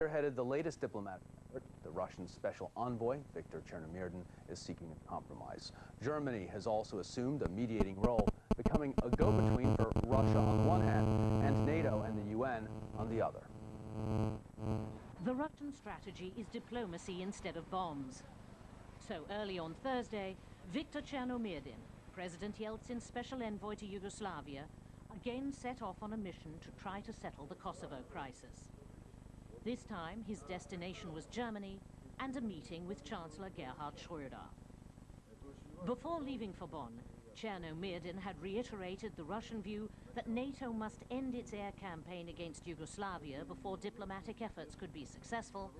Headed the latest diplomatic effort. The Russian special envoy, Viktor Chernomyrdin, is seeking a compromise. Germany has also assumed a mediating role, becoming a go-between for Russia on one hand and NATO and the UN on the other. The Russian strategy is diplomacy instead of bombs. So early on Thursday, Viktor Chernomyrdin, President Yeltsin's special envoy to Yugoslavia, again set off on a mission to try to settle the Kosovo crisis. This time, his destination was Germany and a meeting with Chancellor Gerhard Schröder. Before leaving for Bonn, Chernomyrdin had reiterated the Russian view that NATO must end its air campaign against Yugoslavia before diplomatic efforts could be successful,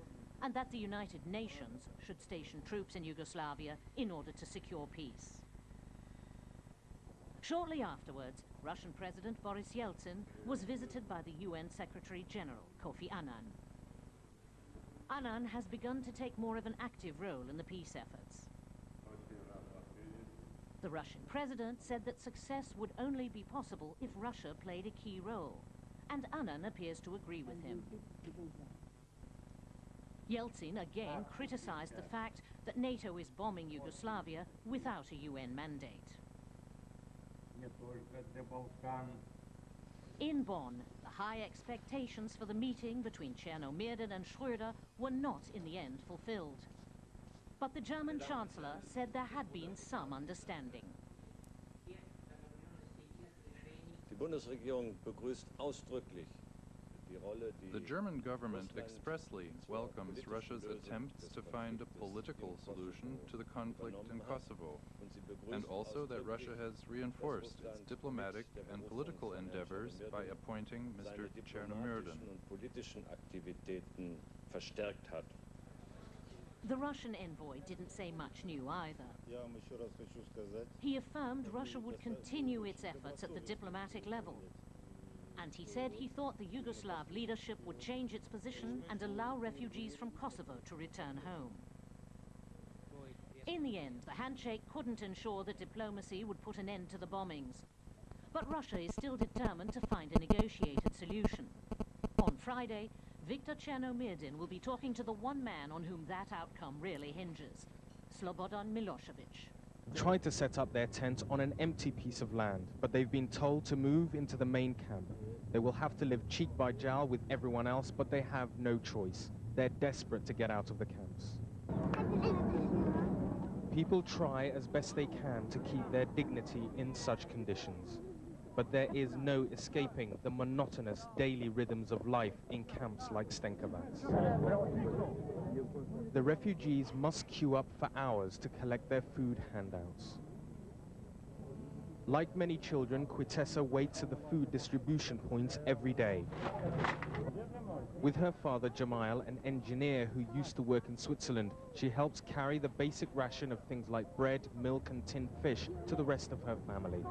and that the United Nations should station troops in Yugoslavia in order to secure peace. Shortly afterwards, Russian President Boris Yeltsin was visited by the UN Secretary General, Kofi Annan. Annan has begun to take more of an active role in the peace efforts. The Russian president said that success would only be possible if Russia played a key role, and Annan appears to agree with him. Yeltsin again criticized the fact that NATO is bombing Yugoslavia without a UN mandate. In Bonn, the high expectations for the meeting between Chernomyrdin and Schröder were not in the end fulfilled. But the German Chancellor said there had been some understanding. The German government expressly welcomes Russia's attempts to find a political solution to the conflict in Kosovo, and also that Russia has reinforced its diplomatic and political endeavors by appointing Mr. Chernomyrdin. The Russian envoy didn't say much new either. He affirmed Russia would continue its efforts at the diplomatic level. And he said he thought the Yugoslav leadership would change its position and allow refugees from Kosovo to return home. In the end, the handshake couldn't ensure that diplomacy would put an end to the bombings. But Russia is still determined to find a negotiated solution. On Friday, Viktor Chernomyrdin will be talking to the one man on whom that outcome really hinges, Slobodan Milosevic. Tried to set up their tent on an empty piece of land, but they've been told to move into the main camp. They will have to live cheek by jowl with everyone else, but they have no choice. They're desperate to get out of the camps. People try as best they can to keep their dignity in such conditions. But there is no escaping the monotonous daily rhythms of life in camps like Stenkovac. The refugees must queue up for hours to collect their food handouts. Like many children, Quitessa waits at the food distribution points every day. With her father, Jamal, an engineer who used to work in Switzerland, she helps carry the basic ration of things like bread, milk and tinned fish to the rest of her family.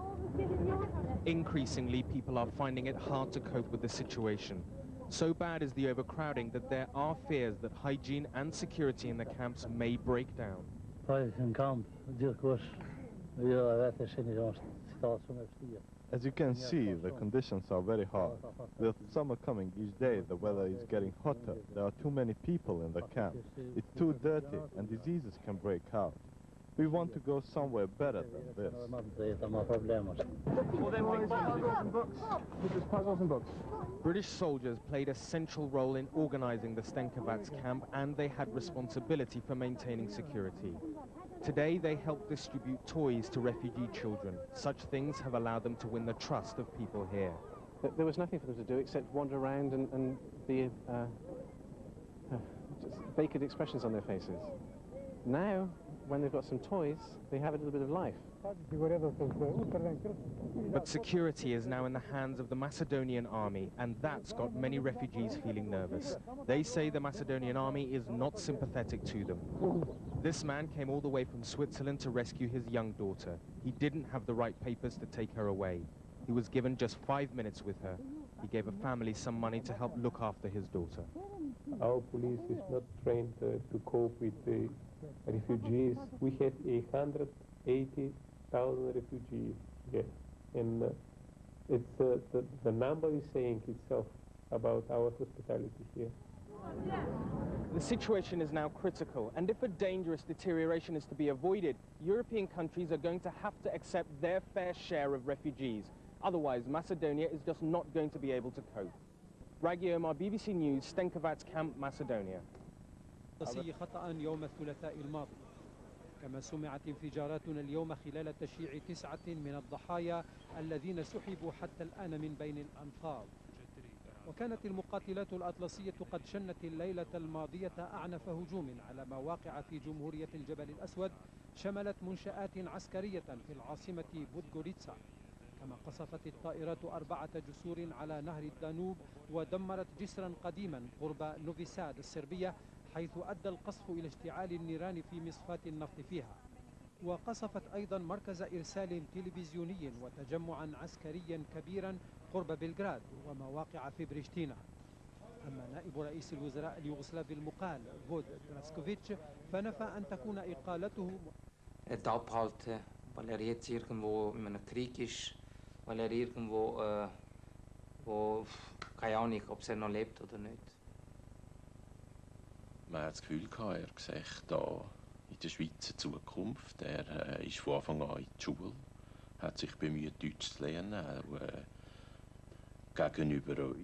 Increasingly, people are finding it hard to cope with the situation. So bad is the overcrowding that there are fears that hygiene and security in the camps may break down. As you can see, the conditions are very hard. With summer coming each day, the weather is getting hotter. There are too many people in the camp. It's too dirty and diseases can break out. We want to go somewhere better than this. British soldiers played a central role in organizing the Stenkovac camp, and they had responsibility for maintaining security. Today, they help distribute toys to refugee children. Such things have allowed them to win the trust of people here. There was nothing for them to do except wander around and be just vacant expressions on their faces. Now, when they've got some toys, they have a little bit of life. But security is now in the hands of the Macedonian army, and that's got many refugees feeling nervous. They say the Macedonian army is not sympathetic to them. This man came all the way from Switzerland to rescue his young daughter. He didn't have the right papers to take her away. He was given just 5 minutes with her. He gave a family some money to help look after his daughter. Our police is not trained to cope with the refugees. We had 180,000 refugees here, and it's the number is saying itself about our hospitality here. The situation is now critical, and if a dangerous deterioration is to be avoided, European countries are going to have to accept their fair share of refugees. Otherwise, Macedonia is just not going to be able to cope. Ragi Omar, BBC News, Stenkovac Camp, Macedonia. خطأ يوم الثلاثاء الماضي كما سمعت انفجارات اليوم خلال تشييع 9 من الضحايا الذين سحبوا حتى الآن من بين الأنقاض. وكانت المقاتلات الأطلسية قد شنت الليلة الماضية أعنف هجوم على مواقع في جمهورية الجبل الأسود شملت منشآت عسكرية في العاصمة بودغوريتسا. كما قصفت الطائرات 4 جسور على نهر الدانوب ودمرت جسرا قديما قرب نوفي ساد الصربية، حيث أدى القصف إلى اشتعال النيران في مصفاة النفط فيها. وقصفت أيضا مركز إرسال تلفزيوني وتجمعا عسكريا كبيرا قرب بلغراد ومواقع في بريشتينا. أما نائب رئيس الوزراء اليوغوسلافي المقال فود دراسكوفيتش فنفى أن تكون إقالته abhalten, weil jetzt irgendwo in einem Krieg ist, weil irgendwo, keine Ahnung, ob er noch lebt oder nicht. Man hat das Gefühl gehabt, er sieht da in der Schweiz eine Zukunft. Er ist von Anfang an in die Schule, hat sich bemüht, Deutsch zu lernen, auch gegenüber euch.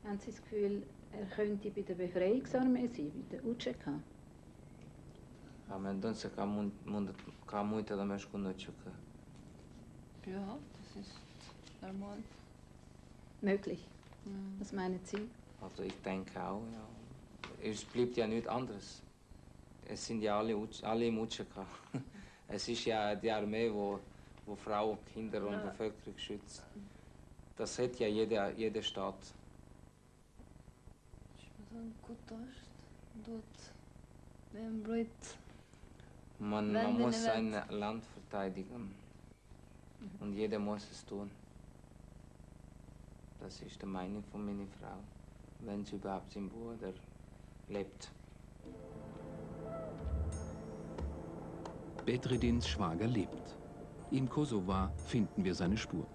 Haben Sie das Gefühl, er könnte bei der Befreiungsarmee sein, bei der UÇK? A mendon se ca multe da mergi cu năciucă. Ja, das ist normal. Möglich. Was meinen Sie? Also ich denke auch, ja. Es bleibt ja nichts anderes. Es sind ja alle im UÇK. Es ist ja die Armee, wo Frauen, Kinder und Bevölkerung schützt. Das hat ja jeder Staat. Man muss sein Land verteidigen. Und jeder muss es tun. Das ist die Meinung von meiner Frau, wenn sie überhaupt sein Bruder lebt. Bedredins Schwager lebt. Im Kosovo finden wir seine Spur.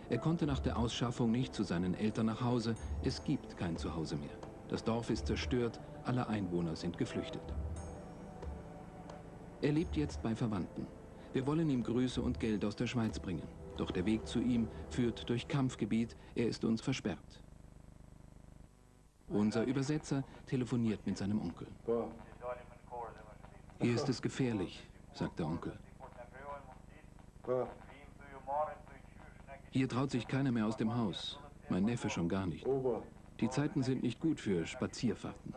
Er konnte nach der Ausschaffung nicht zu seinen Eltern nach Hause. Es gibt kein Zuhause mehr. Das Dorf ist zerstört, alle Einwohner sind geflüchtet. Er lebt jetzt bei Verwandten. Wir wollen ihm Grüße und Geld aus der Schweiz bringen. Doch der Weg zu ihm führt durch Kampfgebiet, er ist uns versperrt. Unser Übersetzer telefoniert mit seinem Onkel. Hier ist es gefährlich, sagt der Onkel. Hier traut sich keiner mehr aus dem Haus, mein Neffe schon gar nicht. Die Zeiten sind nicht gut für Spazierfahrten.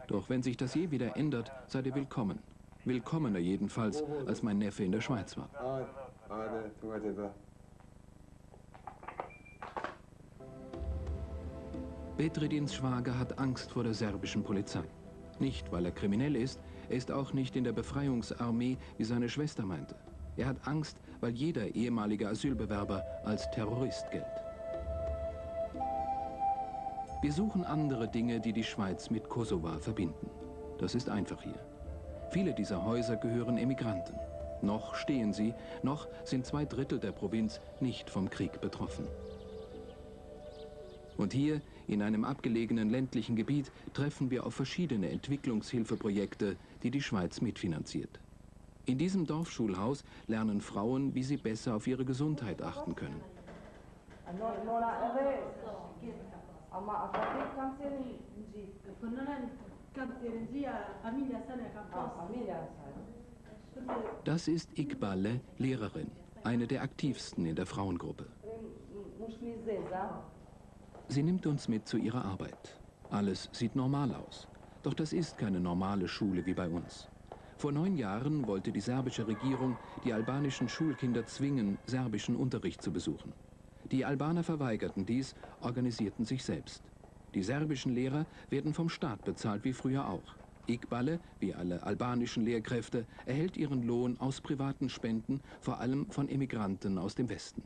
Doch wenn sich das je wieder ändert, seid ihr willkommen. Willkommener jedenfalls, als mein Neffe in der Schweiz war. Bedredins Schwager hat Angst vor der serbischen Polizei. Nicht, weil er kriminell ist, er ist auch nicht in der Befreiungsarmee, wie seine Schwester meinte. Er hat Angst, weil jeder ehemalige Asylbewerber als Terrorist gilt. Wir suchen andere Dinge, die die Schweiz mit Kosovo verbinden. Das ist einfach hier. Viele dieser Häuser gehören Emigranten. Noch stehen sie, noch sind 2/3 der Provinz nicht vom Krieg betroffen. Und hier, in einem abgelegenen ländlichen Gebiet, treffen wir auf verschiedene Entwicklungshilfeprojekte, die die Schweiz mitfinanziert. In diesem Dorfschulhaus lernen Frauen, wie sie besser auf ihre Gesundheit achten können. Das ist Iqbale, Lehrerin, eine der aktivsten in der Frauengruppe. Sie nimmt uns mit zu ihrer Arbeit. Alles sieht normal aus. Doch das ist keine normale Schule wie bei uns. Vor 9 Jahren wollte die serbische Regierung die albanischen Schulkinder zwingen, serbischen Unterricht zu besuchen. Die Albaner verweigerten dies, organisierten sich selbst. Die serbischen Lehrer werden vom Staat bezahlt wie früher auch. Iqbale, wie alle albanischen Lehrkräfte, erhält ihren Lohn aus privaten Spenden, vor allem von Emigranten aus dem Westen.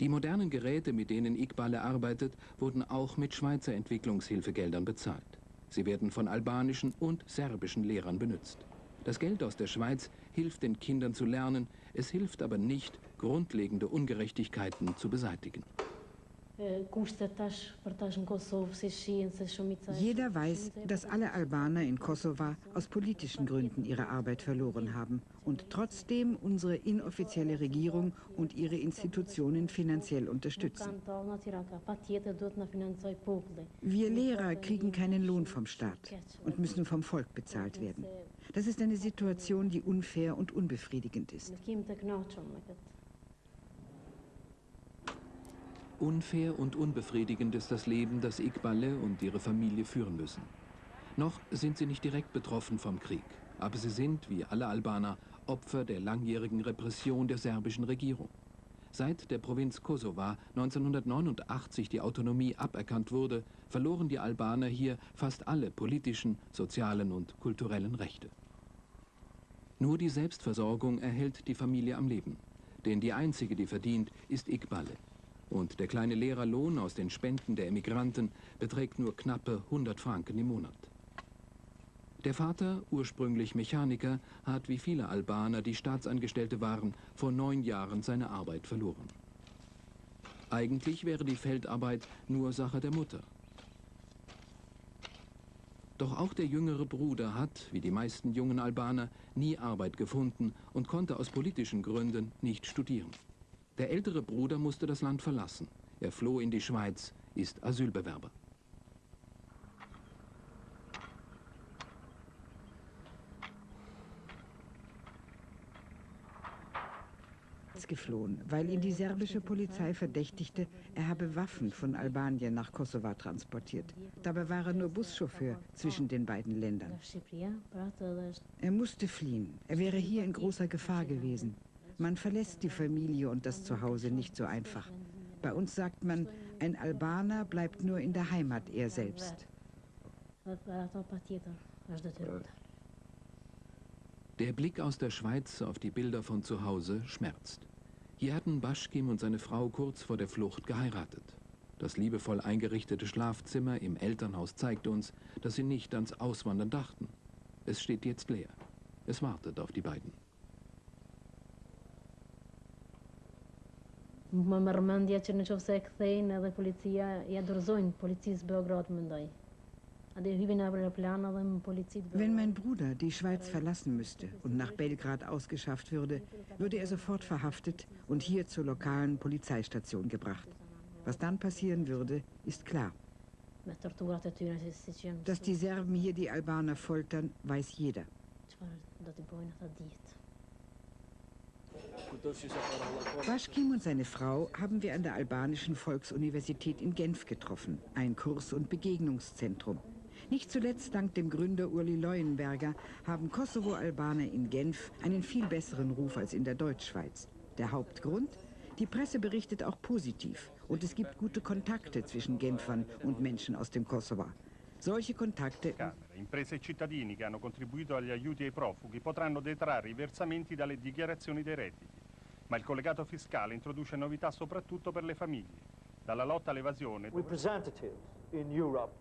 Die modernen Geräte, mit denen Iqbale arbeitet, wurden auch mit Schweizer Entwicklungshilfegeldern bezahlt. Sie werden von albanischen und serbischen Lehrern benutzt. Das Geld aus der Schweiz hilft den Kindern zu lernen, es hilft aber nicht, grundlegende Ungerechtigkeiten zu beseitigen. Jeder weiß, dass alle Albaner in Kosovo aus politischen Gründen ihre Arbeit verloren haben und trotzdem unsere inoffizielle Regierung und ihre Institutionen finanziell unterstützen. Wir Lehrer kriegen keinen Lohn vom Staat und müssen vom Volk bezahlt werden. Das ist eine Situation, die unfair und unbefriedigend ist. Unfair und unbefriedigend ist das Leben, das Iqbale und ihre Familie führen müssen. Noch sind sie nicht direkt betroffen vom Krieg, aber sie sind, wie alle Albaner, Opfer der langjährigen Repression der serbischen Regierung. Seit der Provinz Kosova 1989 die Autonomie aberkannt wurde, verloren die Albaner hier fast alle politischen, sozialen und kulturellen Rechte. Nur die Selbstversorgung erhält die Familie am Leben, denn die einzige, die verdient, ist Iqbale. Und der kleine Lehrerlohn aus den Spenden der Emigranten beträgt nur knappe 100 Franken im Monat. Der Vater, ursprünglich Mechaniker, hat wie viele Albaner, die Staatsangestellte waren, vor 9 Jahren seine Arbeit verloren. Eigentlich wäre die Feldarbeit nur Sache der Mutter. Doch auch der jüngere Bruder hat, wie die meisten jungen Albaner, nie Arbeit gefunden und konnte aus politischen Gründen nicht studieren. Der ältere Bruder musste das Land verlassen. Er floh in die Schweiz, ist Asylbewerber. Geflohen, weil ihn die serbische Polizei verdächtigte, er habe Waffen von Albanien nach Kosovo transportiert. Dabei war er nur Buschauffeur zwischen den beiden Ländern. Er musste fliehen. Er wäre hier in großer Gefahr gewesen. Man verlässt die Familie und das Zuhause nicht so einfach. Bei uns sagt man, ein Albaner bleibt nur in der Heimat er selbst. Der Blick aus der Schweiz auf die Bilder von zu Hause schmerzt. Hier hatten Baschkim und seine Frau kurz vor der Flucht geheiratet. Das liebevoll eingerichtete Schlafzimmer im Elternhaus zeigt uns, dass sie nicht ans Auswandern dachten. Es steht jetzt leer. Es wartet auf die beiden. Wenn mein Bruder die Schweiz verlassen müsste und nach Belgrad ausgeschafft würde, würde er sofort verhaftet und hier zur lokalen Polizeistation gebracht. Was dann passieren würde, ist klar. Dass die Serben hier die Albaner foltern, weiß jeder. Baschkim und seine Frau haben wir an der albanischen Volksuniversität in Genf getroffen, ein Kurs- und Begegnungszentrum. Nicht zuletzt dank dem Gründer Urli Leuenberger haben Kosovo-Albaner in Genf einen viel besseren Ruf als in der Deutschschweiz. Der Hauptgrund? Die Presse berichtet auch positiv und es gibt gute Kontakte zwischen Genfern und Menschen aus dem Kosovo. Solche Kontakte... Imprese e cittadini che hanno contribuito agli aiuti ai profughi potranno detrarre i versamenti dalle dichiarazioni dei redditi. Ma il collegato fiscale introduce novità soprattutto per le famiglie. Dalla lotta all'evasione... Representatives in Europe,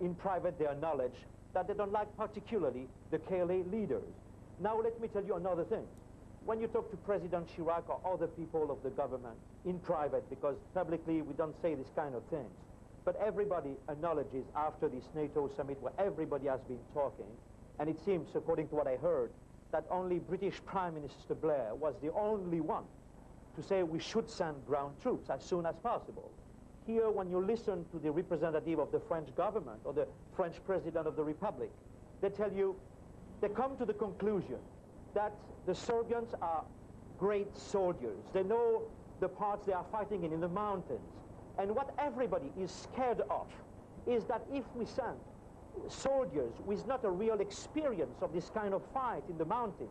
in private, they acknowledge that they don't like particularly the KLA leaders. Now let me tell you another thing. When you talk to President Chirac or other people of the government in private, because publicly we don't say this kind of things, but everybody acknowledges after this NATO summit where everybody has been talking, and it seems, according to what I heard, that only British Prime Minister Blair was the only one to say we should send ground troops as soon as possible. Here, when you listen to the representative of the French government or the French President of the Republic, they tell you, they come to the conclusion that the Serbians are great soldiers. They know the parts they are fighting in the mountains. And what everybody is scared of is that if we send soldiers with not a real experience of this kind of fight in the mountains,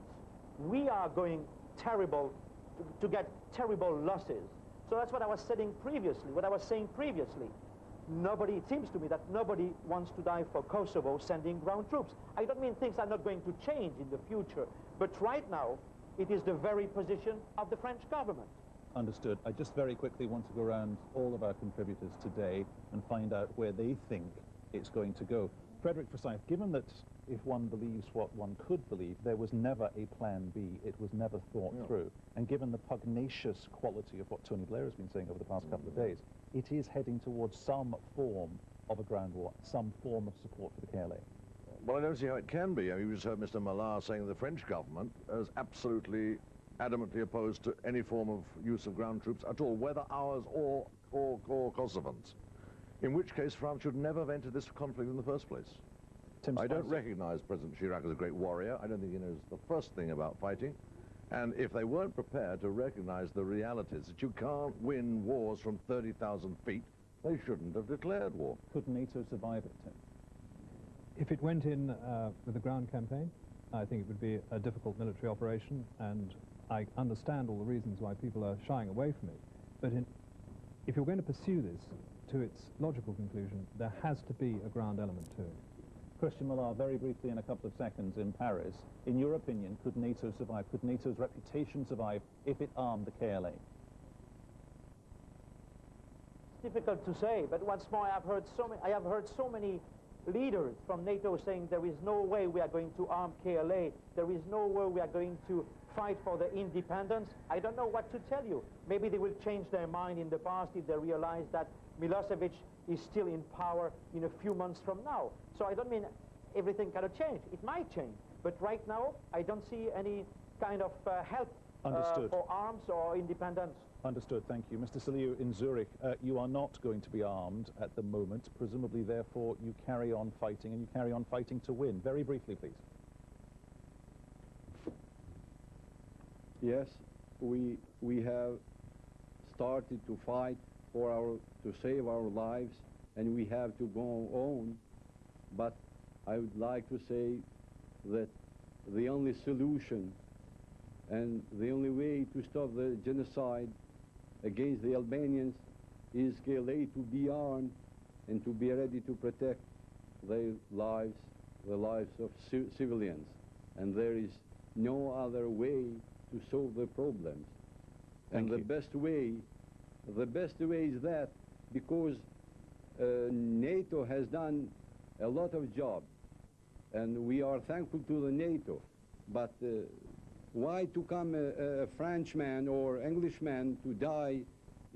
we are going to get terrible losses. So that's what I was saying previously, Nobody, it seems to me that nobody wants to die for Kosovo sending ground troops. I don't mean things are not going to change in the future, but right now, it is the very position of the French government. Understood. I just very quickly want to go around all of our contributors today and find out where they think it's going to go. Frederick Forsyth, given that if one believes what one could believe, there was never a plan B, it was never thought through, and given the pugnacious quality of what Tony Blair has been saying over the past couple of days, it is heading towards some form of a ground war, some form of support for the KLA? Well, I don't see how it can be. I mean, we just heard Mr. Malard saying the French government is absolutely adamantly opposed to any form of use of ground troops at all, whether ours or Kosovans. In which case, France should never have entered this conflict in the first place. I don't recognize President Chirac as a great warrior. I don't think he knows the first thing about fighting. And if they weren't prepared to recognize the realities that you can't win wars from 30,000 feet, they shouldn't have declared war. Could NATO survive it, Tim? If it went in with a ground campaign, I think it would be a difficult military operation, and I understand all the reasons why people are shying away from it. But if you're going to pursue this to its logical conclusion, there has to be a ground element to it. Christian Millard, very briefly in a couple of seconds in Paris, in your opinion, could NATO survive? Could NATO's reputation survive if it armed the KLA? It's difficult to say, but once more, I have heard so many leaders from NATO saying there is no way we are going to arm KLA, there is no way we are going to fight for the independence. I don't know what to tell you. Maybe they will change their mind in the past if they realize that Milosevic is still in power in a few months from now. So I don't mean everything cannot change. It might change. But right now, I don't see any kind of help for arms or independence. Understood, thank you. Mr. Saliu, in Zurich, you are not going to be armed at the moment. Presumably, therefore, you carry on fighting, and you carry on fighting to win. Very briefly, please. Yes, we have started to fight to save our lives, and we have to go on. But I would like to say that the only solution and the only way to stop the genocide against the Albanians is KLA to be armed and to be ready to protect their lives, the lives of civilians. And there is no other way to solve the problems. And the best way is that because NATO has done a lot of job, and we are thankful to the NATO, but why to come a Frenchman or Englishman to die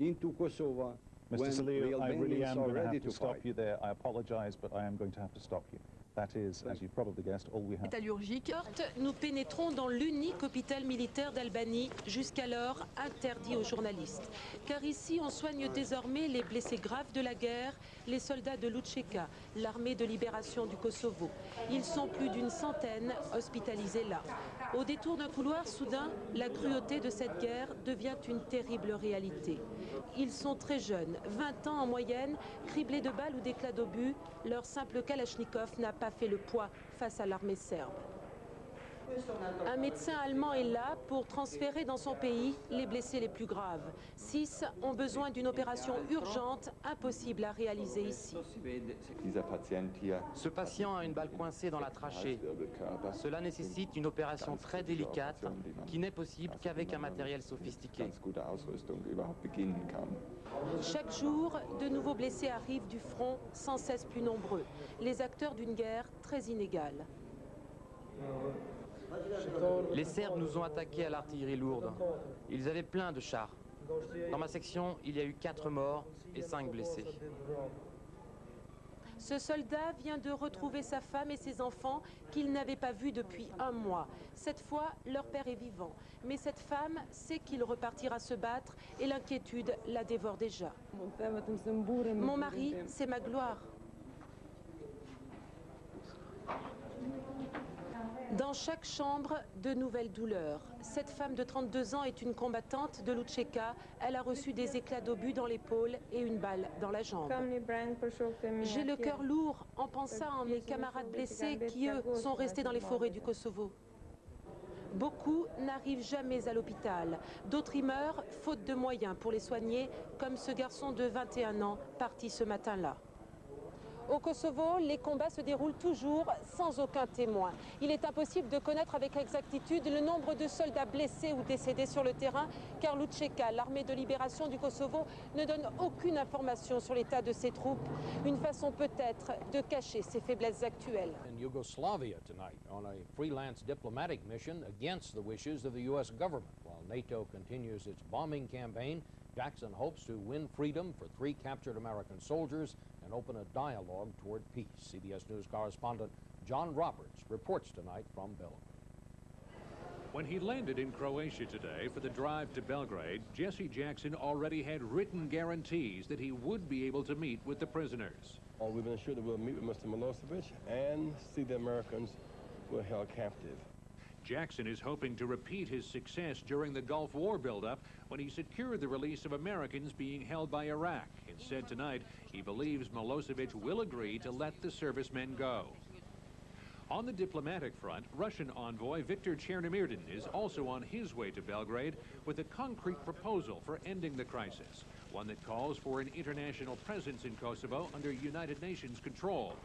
into Kosovo Mr. when Saliu, the I really Albanians am are going to ready have to to stop fight? you there. I apologize, but I am going to have to stop you. That is, as you've probably guessed, all we have. Métallurgique. Nous pénétrons dans l'unique hôpital militaire d'Albanie, jusqu'alors interdit aux journalistes. Car ici, on soigne désormais les blessés graves de la guerre, les soldats de l'UÇK, l'armée de libération du Kosovo. Ils sont plus d'une centaine hospitalisés là. Au détour d'un couloir, soudain, la cruauté de cette guerre devient une terrible réalité. Ils sont très jeunes, 20 ans en moyenne, criblés de balles ou d'éclats d'obus. Leur simple kalachnikov n'a pas fait le poids face à l'armée serbe. Un médecin allemand est là pour transférer dans son pays les blessés les plus graves. 6 ont besoin d'une opération urgente, impossible à réaliser ici. Ce patient a une balle coincée dans la trachée. Cela nécessite une opération très délicate qui n'est possible qu'avec un matériel sophistiqué. Chaque jour, de nouveaux blessés arrivent du front, sans cesse plus nombreux. Les acteurs d'une guerre très inégale. Les Serbes nous ont attaqués à l'artillerie lourde. Ils avaient plein de chars. Dans ma section, il y a eu 4 morts et 5 blessés. Ce soldat vient de retrouver sa femme et ses enfants qu'il n'avait pas vus depuis 1 mois. Cette fois, leur père est vivant. Mais cette femme sait qu'il repartira se battre et l'inquiétude la dévore déjà. Mon mari, c'est ma gloire. Dans chaque chambre, de nouvelles douleurs. Cette femme de 32 ans est une combattante de l'UÇK. Elle a reçu des éclats d'obus dans l'épaule et une balle dans la jambe. J'ai le cœur lourd en pensant à mes camarades blessés qui, eux, sont restés dans les forêts du Kosovo. Beaucoup n'arrivent jamais à l'hôpital. D'autres y meurent, faute de moyens pour les soigner, comme ce garçon de 21 ans parti ce matin-là. Au Kosovo, les combats se déroulent toujours sans aucun témoin. Il est impossible de connaître avec exactitude le nombre de soldats blessés ou décédés sur le terrain, car l'UÇK, l'armée de libération du Kosovo, ne donne aucune information sur l'état de ses troupes. Une façon peut-être de cacher ses faiblesses actuelles. In Yugoslavia tonight on a freelance diplomatic mission against the wishes of the U.S. government, while NATO continues its bombing campaign Jackson hopes to win freedom for 3 captured American soldiers and open a dialogue toward peace. CBS News correspondent John Roberts reports tonight from Belgrade. When he landed in Croatia today for the drive to Belgrade, Jesse Jackson already had written guarantees that he would be able to meet with the prisoners. We've been assured that we'll meet with Mr. Milosevic and see the Americans who are held captive. Jackson is hoping to repeat his success during the Gulf War buildup when he secured the release of Americans being held by Iraq. And said tonight he believes Milosevic will agree to let the servicemen go. On the diplomatic front, Russian envoy Viktor Chernomyrdin is also on his way to Belgrade with a concrete proposal for ending the crisis, one that calls for an international presence in Kosovo under United Nations control.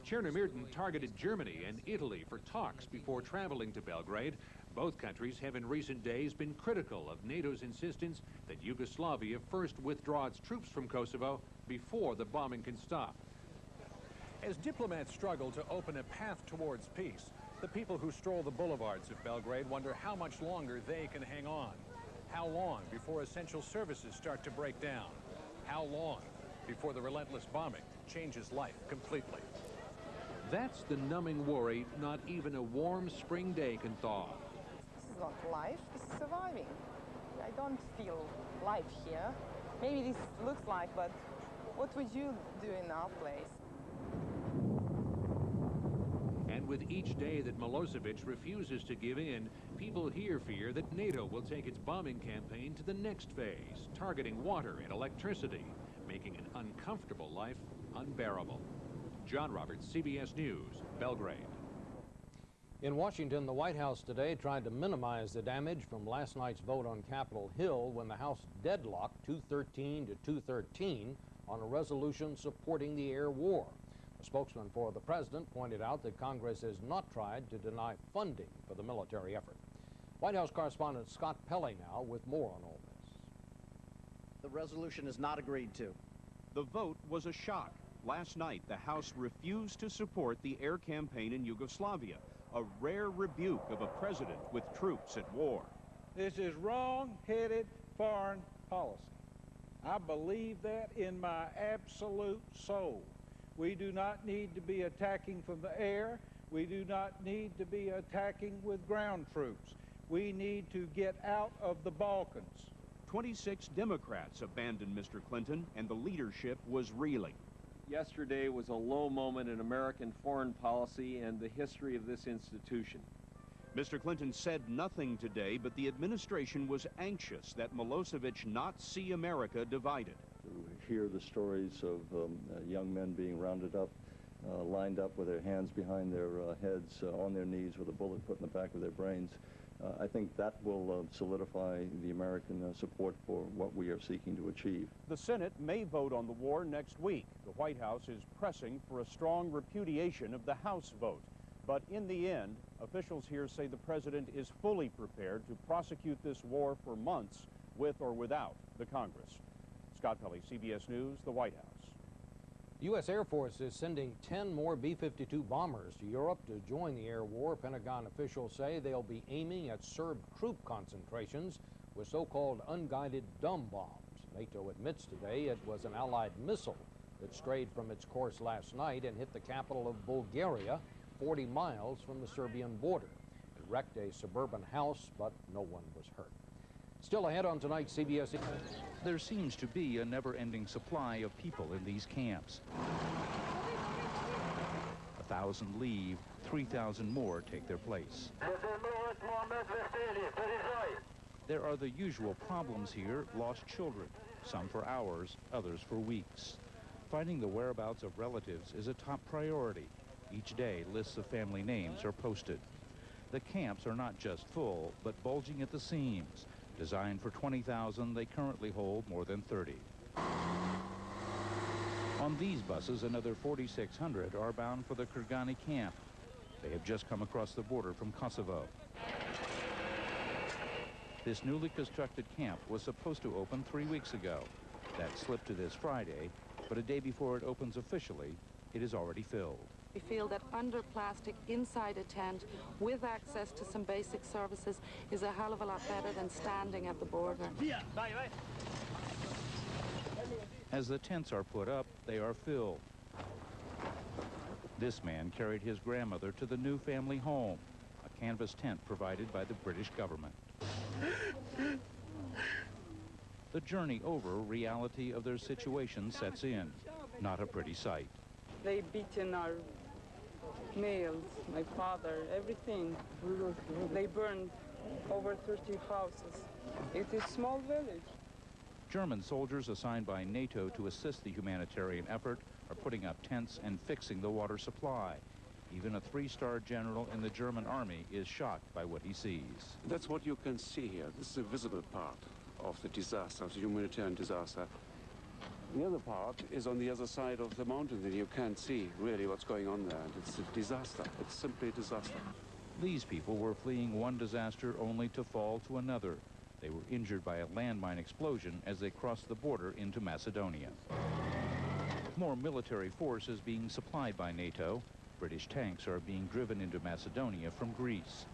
Chernomyrdin targeted Germany and Italy for talks before traveling to Belgrade. Both countries have in recent days been critical of NATO's insistence that Yugoslavia first withdraw its troops from Kosovo before the bombing can stop. As diplomats struggle to open a path towards peace, the people who stroll the boulevards of Belgrade wonder how much longer they can hang on. How long before essential services start to break down? How long before the relentless bombing changes life completely? That's the numbing worry not even a warm spring day can thaw. This is not life, this is surviving. I don't feel life here. Maybe this looks like, but what would you do in our place? And with each day that Milosevic refuses to give in, people here fear that NATO will take its bombing campaign to the next phase, targeting water and electricity, making an uncomfortable life unbearable. John Roberts, CBS News, Belgrade. In Washington, the White House today tried to minimize the damage from last night's vote on Capitol Hill when the House deadlocked 213 to 213 on a resolution supporting the air war. A spokesman for the president pointed out that Congress has not tried to deny funding for the military effort. White House correspondent Scott Pelley now with more on all this. The resolution is not agreed to. The vote was a shock. Last night, the House refused to support the air campaign in Yugoslavia, a rare rebuke of a president with troops at war. This is wrong-headed foreign policy. I believe that in my absolute soul. We do not need to be attacking from the air. We do not need to be attacking with ground troops. We need to get out of the Balkans. 26 Democrats abandoned Mr. Clinton, and the leadership was reeling. Yesterday was a low moment in American foreign policy and the history of this institution. Mr. Clinton said nothing today, but the administration was anxious that Milosevic not see America divided. To hear the stories of young men being rounded up, lined up with their hands behind their heads, on their knees with a bullet put in the back of their brains, I think that will solidify the American support for what we are seeking to achieve. The Senate may vote on the war next week. The White House is pressing for a strong repudiation of the House vote. But in the end, officials here say the president is fully prepared to prosecute this war for months, with or without the Congress. Scott Pelley, CBS News, the White House. The U.S. Air Force is sending 10 more B-52 bombers to Europe to join the air war. Pentagon officials say they'll be aiming at Serb troop concentrations with so-called unguided dumb bombs. NATO admits today it was an Allied missile that strayed from its course last night and hit the capital of Bulgaria, 40 miles from the Serbian border. It wrecked a suburban house, but no one was hurt. Still ahead on tonight's CBS. There seems to be a never-ending supply of people in these camps. 1,000 leave, 3,000 more take their place. There are the usual problems here: lost children, some for hours, others for weeks. Finding the whereabouts of relatives is a top priority. Each day, lists of family names are posted. The camps are not just full, but bulging at the seams. Designed for 20,000, they currently hold more than 30. On these buses, another 4,600 are bound for the Kurgani camp. They have just come across the border from Kosovo. This newly constructed camp was supposed to open 3 weeks ago. That slipped to this Friday, but a day before it opens officially, it is already filled. We feel that under plastic, inside a tent, with access to some basic services, is a hell of a lot better than standing at the border. As the tents are put up, they are filled. This man carried his grandmother to the new family home, a canvas tent provided by the British government. The journey over reality of their situation sets in. Not a pretty sight. They beaten our males, my father, everything. They burned over 30 houses. It is a small village. German soldiers assigned by NATO to assist the humanitarian effort are putting up tents and fixing the water supply. Even a three-star general in the German army is shocked by what he sees. That's what you can see here. This is a visible part of the disaster, of the humanitarian disaster. The other part is on the other side of the mountain, and you can't see really what's going on there. It's a disaster. It's simply a disaster. These people were fleeing one disaster only to fall to another. They were injured by a landmine explosion as they crossed the border into Macedonia. More military force is being supplied by NATO. British tanks are being driven into Macedonia from Greece.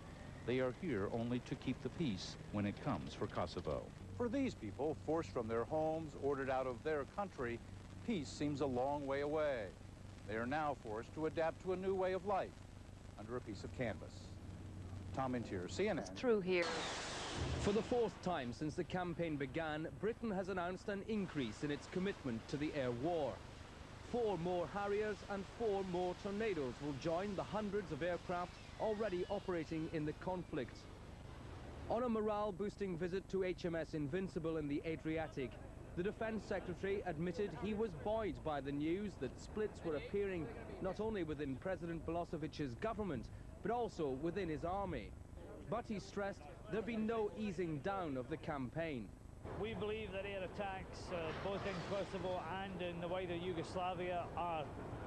They are here only to keep the peace when it comes for Kosovo. For these people, forced from their homes, ordered out of their country, peace seems a long way away. They are now forced to adapt to a new way of life under a piece of canvas. Tom Intier, CNN. It's true here. For the fourth time since the campaign began, Britain has announced an increase in its commitment to the air war. 4 more Harriers and 4 more Tornadoes will join the hundreds of aircraft already operating in the conflict. On a morale-boosting visit to HMS Invincible in the Adriatic, the Defence Secretary admitted he was buoyed by the news that splits were appearing not only within President Milosevic's government, but also within his army. But he stressed there'd be no easing down of the campaign. We believe that air attacks, both in Kosovo and in the wider Yugoslavia, are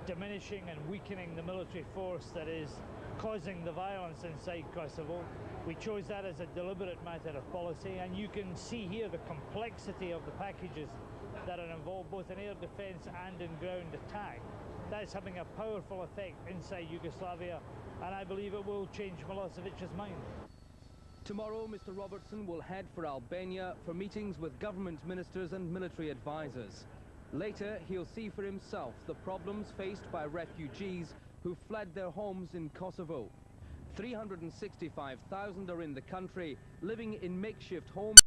diminishing and weakening the military force that is causing the violence inside Kosovo. We chose that as a deliberate matter of policy, and you can see here the complexity of the packages that are involved both in air defence and in ground attack. That is having a powerful effect inside Yugoslavia, and I believe it will change Milosevic's mind. Tomorrow, Mr. Robertson will head for Albania for meetings with government ministers and military advisors. Later, he'll see for himself the problems faced by refugees who fled their homes in Kosovo. 365,000 are in the country, living in makeshift homes.